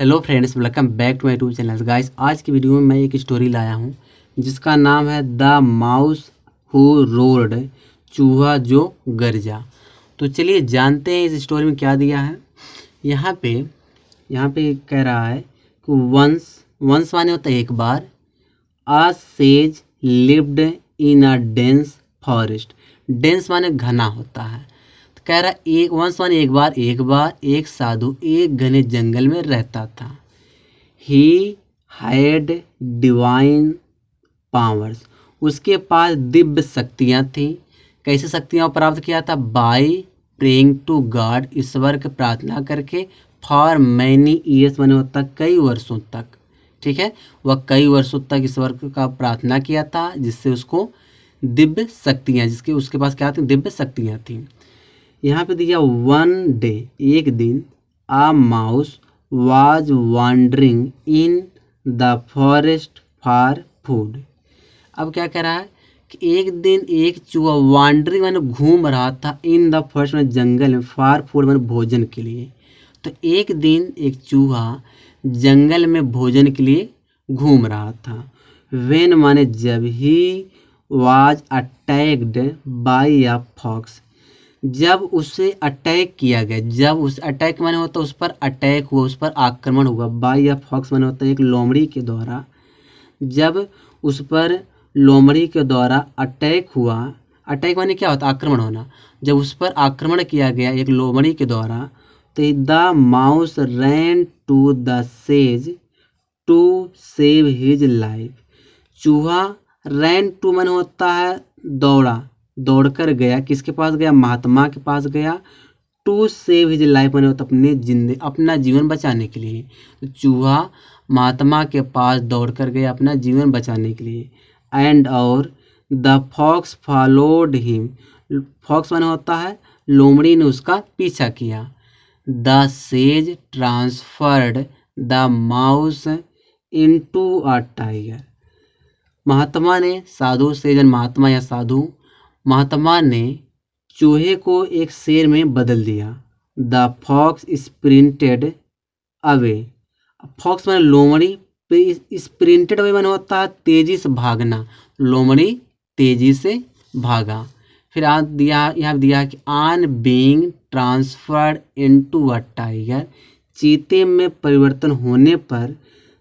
Hello friends, welcome back to my YouTube channel. Guys, आज की video में मैं एक स्टोरी लाया हूँ जिसका नाम है द माउस हु रोर्ड, चूहा जो गरजा। तो चलिए जानते हैं इस स्टोरी में क्या दिया है। यहाँ पे कह रहा है कि वंस माने होता है एक बार। A sage lived in a dense forest. Dense माने घना होता है। तो कह रहा एक वंस माने एक बार एक साधु एक घने जंगल में रहता था। He had divine powers. उसके पास दिव्य शक्तियाँ थीं। कैसे शक्तियाँ प्राप्त किया था? बाय प्रेइंग टू गॉड, ईश्वर की प्रार्थना करके। फॉर मैनी ईयर्स माने होता है कई वर्षों तक। ठीक है, वह कई वर्षों तक ईश्वर का प्रार्थना किया था जिससे उसको दिव्य शक्तियाँ, जिसके उसके पास क्या थी? दिव्य शक्तियाँ थी। यहाँ पे दिया वन डे, एक दिन। A mouse was wandering in the forest for food. अब क्या कह रहा है कि एक दिन एक चूहा वॉन्डरिंग मैंने घूम रहा था इन द फॉरेस्ट में, जंगल में, फॉर फूड मैंने भोजन के लिए। तो एक दिन एक चूहा जंगल में भोजन के लिए घूम रहा था। वेन माने जब, he was attacked by a fox, जब उसे अटैक किया गया। जब उस अटैक माने होता है उस पर अटैक हुआ, उस पर आक्रमण हुआ। बाय या फॉक्स माने होता है एक लोमड़ी के द्वारा। जब उस पर लोमड़ी के द्वारा अटैक हुआ, अटैक माने क्या होता है? आक्रमण होना। जब उस पर आक्रमण किया गया एक लोमड़ी के द्वारा, तो the mouse ran to the sage to save his life. चूहा रैन टू माने होता है दौड़ा, दौड़कर गया। किसके पास गया? महात्मा के पास गया। टू सेव हिज लाइफ माने होता अपना जीवन बचाने के लिए। तो चूहा महात्मा के पास दौड़कर गया अपना जीवन बचाने के लिए। एंड और the fox followed him, fox माने होता है लोमड़ी ने उसका पीछा किया। The sage transferred the mouse into a tiger. महात्मा ने, साधु सेजन महात्मा या साधु महात्मा ने चूहे को एक शेर में बदल दिया। The fox sprinted away. Fox माने लोमड़ी, स्प्रिंटेड अवे माने होता है तेजी से भागना। लोमड़ी तेजी से भागा। फिर यहाँ दिया कि on being transferred into a tiger, चीते में परिवर्तन होने पर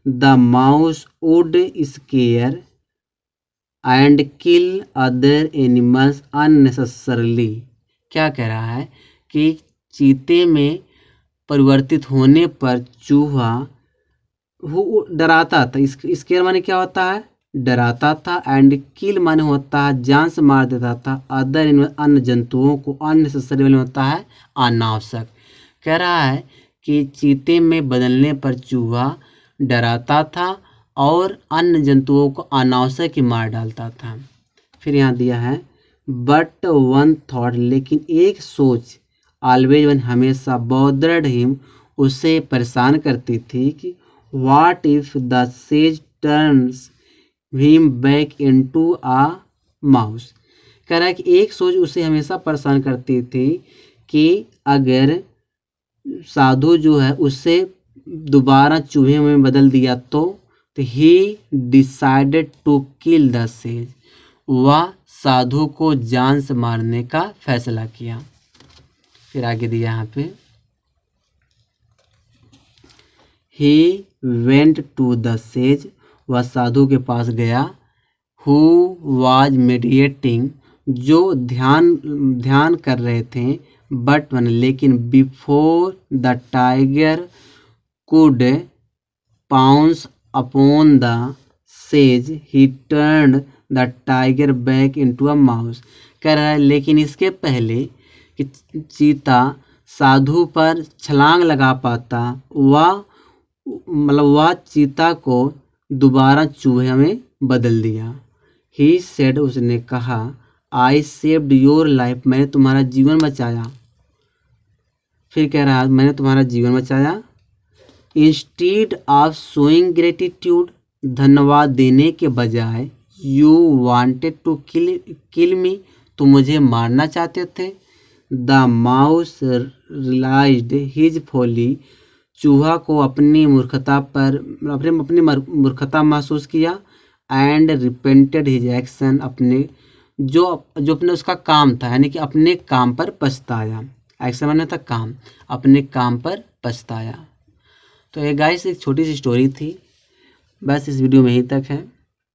the mouse would square and kill other animals unnecessarily. क्या कह रहा है कि चीते में परिवर्तित होने पर चूहा डराता था। स्केयर माने क्या होता है? डराता था। एंड किल माने होता है जान से मार देता था। अदर अन्य जंतुओं को, अननेसेसरी माने होता है अनावश्यक। कह रहा है कि चीते में बदलने पर चूहा डराता था और अन्य जंतुओं को अनावश्यक ही मार डालता था। फिर यहाँ दिया है बट वन थॉट, लेकिन एक सोच, ऑलवेज वन हमेशा, बॉदर्ड हिम उसे परेशान करती थी कि what if the sage turns him back into a mouse. कह रहा है कि एक सोच उसे हमेशा परेशान करती थी कि अगर साधु जो है उससे दोबारा चूहे में बदल दिया तो he decided to kill the sage, वह साधु को जान से मारने का फैसला किया। फिर आगे दिया यहाँ पे, he went to the sage, वह साधु के पास गया। हु वाज मेडिएटिंग, जो ध्यान कर रहे थे। बट लेकिन before the tiger could pounce upon the says he turned the tiger back into a mouse. कह रहा है लेकिन इसके पहले कि चीता साधु पर छलांग लगा पाता, वह चीता को दोबारा चूहे में बदल दिया। ही सेड, उसने कहा, आई सेव्ड योर लाइफ, मैंने तुम्हारा जीवन बचाया। फिर कह रहा है मैंने तुम्हारा जीवन बचाया। इंस्टीड ऑफ शोइंग ग्रेटिट्यूड, धन्यवाद देने के बजाय, you wanted to kill me, तुम मुझे मारना चाहते थे। The mouse realised his folly, चूहा को अपनी मूर्खता महसूस किया एंड रिपेंटेड हिज एक्शन, अपने जो अपने उसका काम था, यानी कि अपने काम पर पछताया। एक्शन माने था काम, अपने काम पर पछताया। तो ये गाइस एक छोटी सी स्टोरी थी, बस इस वीडियो में यहीं तक है।